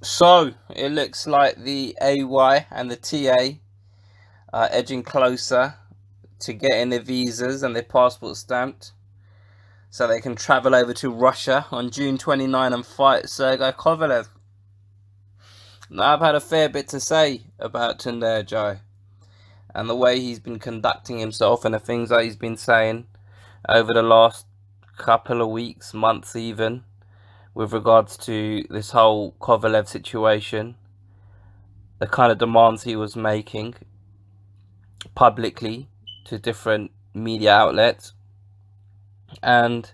So it looks like the AY and the TA are edging closer to getting their visas and their passports stamped so they can travel over to Russia on June 29 and fight Sergey Kovalev. Now, I've had a fair bit to say about Tunde Ajayi and the way he's been conducting himself and the things that he's been saying over the last couple of weeks, months even, with regards to this whole Kovalev situation, the kind of demands he was making publicly to different media outlets. And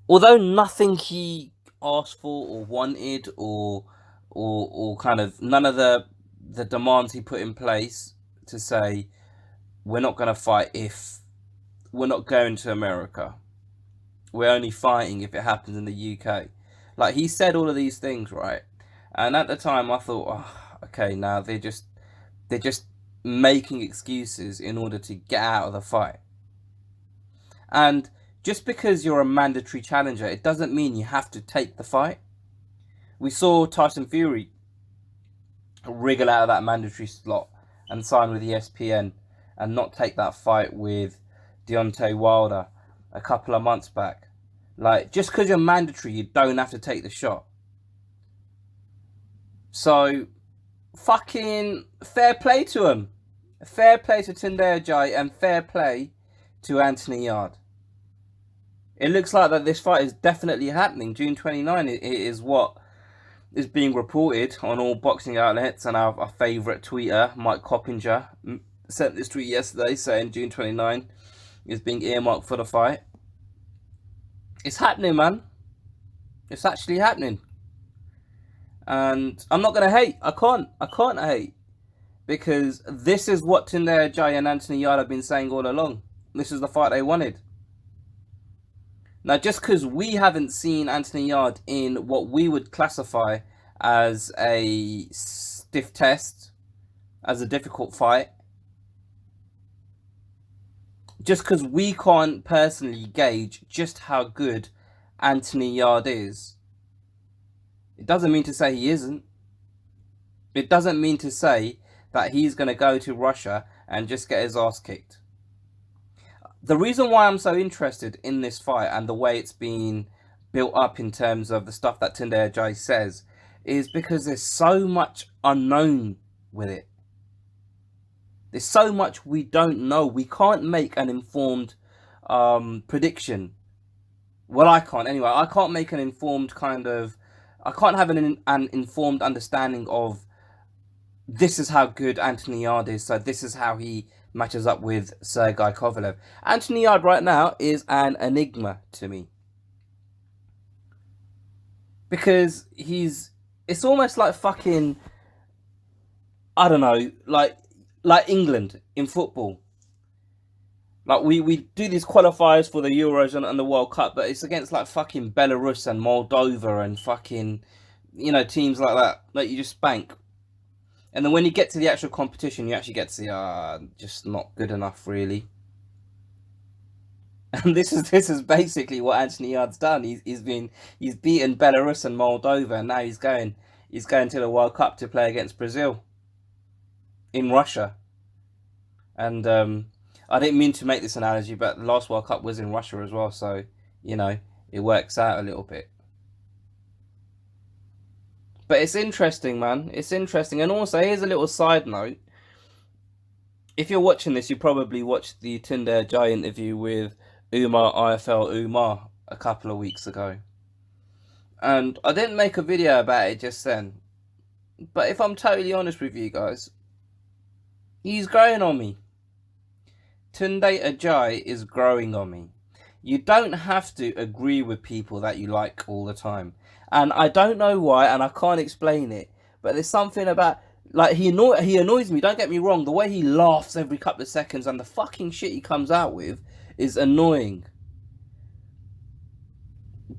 although nothing he asked for or wanted or kind of none of the demands he put in place to say we're not going to fight if we're not going to America, we're only fighting if it happens in the UK. Like, he said all of these things, right? And at the time I thought, oh, okay, now they're just making excuses in order to get out of the fight. And just because you're a mandatory challenger, it doesn't mean you have to take the fight. We saw Tyson Fury wriggle out of that mandatory slot and sign with ESPN and not take that fight with Deontay Wilder a couple of months back. Like, just because you're mandatory, you don't have to take the shot. So, fucking fair play to him. Fair play to Tunde Ajayi and fair play to Anthony Yarde. It looks like that this fight is definitely happening. June 29 is what is being reported on all boxing outlets, and our favourite tweeter, Mike Coppinger, sent this tweet yesterday saying June 29 is being earmarked for the fight. It's happening, man. It's actually happening. And I'm not going to hate. I can't hate. Because this is what Tunde Ajayi and Anthony Yarde have been saying all along. This is the fight they wanted. Now, just because we haven't seen Anthony Yarde in what we would classify as a stiff test, as a difficult fight, just because we can't personally gauge just how good Anthony Yarde is, it doesn't mean to say he isn't. It doesn't mean to say that he's going to go to Russia and just get his ass kicked. The reason why I'm so interested in this fight and the way it's been built up in terms of the stuff that Tunde Ajayi says is because there's so much unknown with it. There's so much we don't know. We can't make an informed prediction. Well, I can't anyway. I can't make an informed I can't have an informed understanding of this is how good Anthony Yarde is, so this is how he matches up with Sergey Kovalev. Anthony Yarde right now is an enigma to me. Because it's almost like fucking, I don't know, like England in football. Like, we do these qualifiers for the Euros and the World Cup, but it's against like fucking Belarus and Moldova and fucking, teams like that you just spank. And then when you get to the actual competition, you actually get to see, just not good enough, really. And this is basically what Anthony Yarde's done. He's beaten Belarus and Moldova, and now he's going to the World Cup to play against Brazil in Russia. And I didn't mean to make this analogy, but the last World Cup was in Russia as well, so it works out a little bit. But it's interesting, man. It's interesting. And also, here's a little side note. If you're watching this, you probably watched the Tunde Ajayi interview with Umar IFL Umar a couple of weeks ago. And I didn't make a video about it just then. But if I'm totally honest with you guys, he's growing on me. Tunde Ajayi is growing on me. You don't have to agree with people that you like all the time. And I don't know why, and I can't explain it, but there's something about, like, he annoys me, don't get me wrong. The way he laughs every couple of seconds and the fucking shit he comes out with is annoying.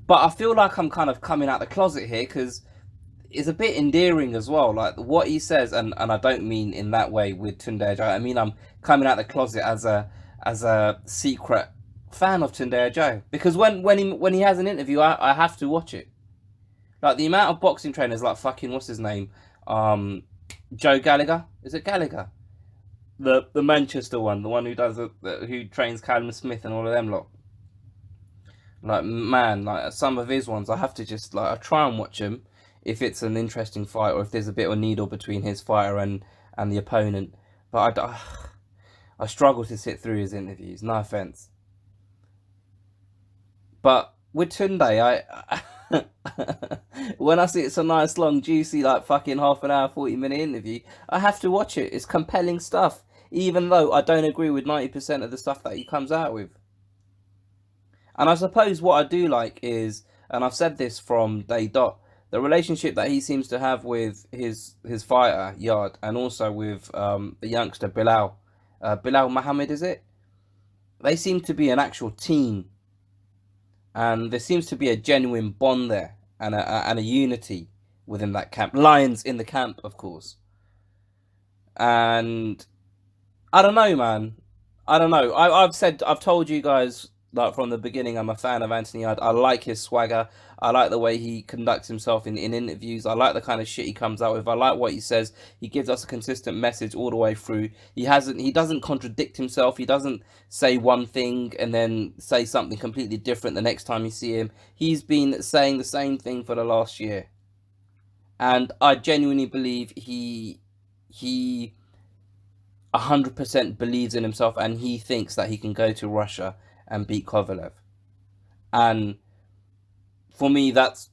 But I feel like I'm kind of coming out the closet here, because it's a bit endearing as well. Like, what he says, and I don't mean in that way with Tunde Ajayi. I mean, I'm coming out the closet as a secret fan of Tunde Ajayi, because when he has an interview, I have to watch it. Like the amount of boxing trainers, like fucking what's his name, Joe Gallagher. Is it Gallagher? The Manchester one, the one who does who trains Callum Smith and all of them lot. Like man, like some of his ones, I have to just like I try and watch them if it's an interesting fight or if there's a bit of needle between his fighter and the opponent. But I struggle to sit through his interviews. No offense, but with Tunde, I when I see it's a nice long juicy like fucking half an hour 40-minute interview, I have to watch it. It's compelling stuff, even though I don't agree with 90% of the stuff that he comes out with. And I suppose what I do like is, and I've said this from day dot, the relationship that he seems to have with his fighter Yarde, and also with the youngster Bilal Muhammad, is it? They seem to be an actual team, and there seems to be a genuine bond there, and a unity within that camp. Lions in the camp, of course. And I don't know, man. I don't know. I've told you guys like from the beginning, I'm a fan of Anthony Yarde. I like his swagger. I like the way he conducts himself in interviews. I like the kind of shit he comes out with. I like what he says. He gives us a consistent message all the way through. He doesn't contradict himself. He doesn't say one thing and then say something completely different the next time you see him. He's been saying the same thing for the last year. And I genuinely believe he 100% believes in himself, and he thinks that he can go to Russia and beat Kovalev. And for me, that's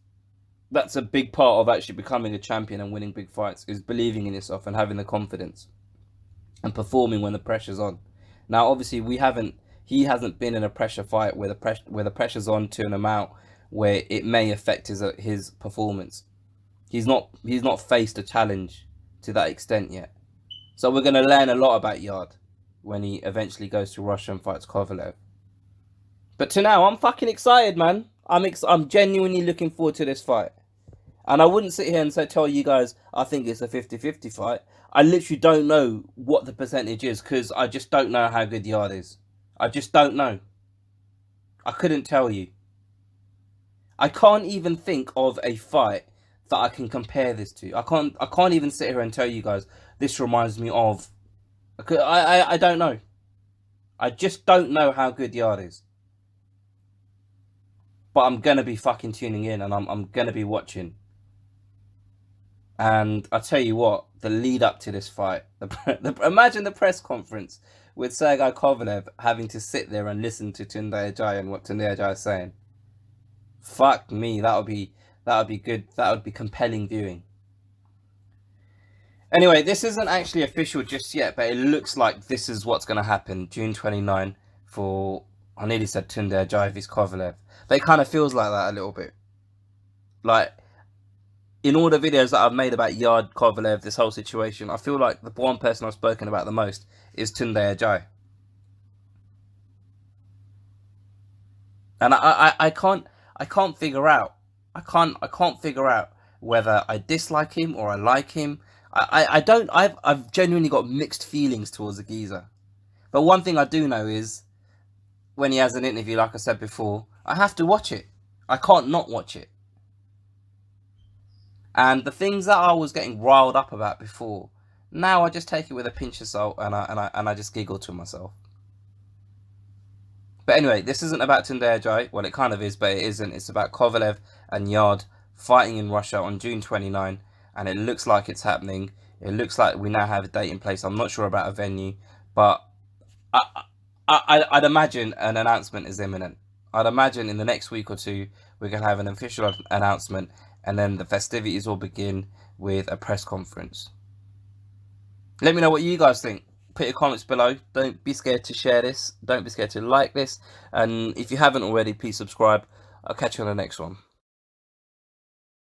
a big part of actually becoming a champion and winning big fights, is believing in yourself and having the confidence and performing when the pressure's on. Now, obviously, he hasn't been in a pressure fight where the pressure's on to an amount where it may affect his performance. He's not faced a challenge to that extent yet. So we're going to learn a lot about Yarde when he eventually goes to Russia and fights Kovalev. But to now, I'm fucking excited, man. I'm genuinely looking forward to this fight. And I wouldn't sit here and tell you guys I think it's a 50-50 fight. I literally don't know what the percentage is, because I just don't know how good Yarde is. I just don't know. I couldn't tell you. I can't even think of a fight that I can compare this to. I can't even sit here and tell you guys this reminds me of. I don't know. I just don't know how good Yarde is. But I'm gonna be fucking tuning in, and I'm gonna be watching. And I tell you what, the lead up to this fight, imagine the press conference with Sergey Kovalev having to sit there and listen to Tunde Ajayi and what Tunde Ajayi is saying. Fuck me, that would be good. That would be compelling viewing. Anyway, this isn't actually official just yet, but it looks like this is what's going to happen June 29 for, I nearly said Tunde Ajayi vs Kovalev, but it kind of feels like that a little bit. Like, in all the videos that I've made about Yarde, Kovalev, this whole situation, I feel like the one person I've spoken about the most is Tunde Ajayi. And I can't figure out. I can't figure out whether I dislike him or I like him. I've genuinely got mixed feelings towards the geezer. But one thing I do know is when he has an interview, like I said before, I have to watch it. I can't not watch it. And the things that I was getting riled up about before, now I just take it with a pinch of salt, and I just giggle to myself. But anyway, this isn't about Tunde Ajayi. Well, it kind of is, but it isn't. It's about Kovalev and Yarde fighting in Russia on June 29, and it looks like it's happening. It looks like we now have a date in place. I'm not sure about a venue, but I'd imagine an announcement is imminent. I'd imagine in the next week or two we're going to have an official announcement, and then the festivities will begin with a press conference. Let me know what you guys think. Put your comments below. Don't be scared to share this. Don't be scared to like this. And if you haven't already, please subscribe. I'll catch you on the next one.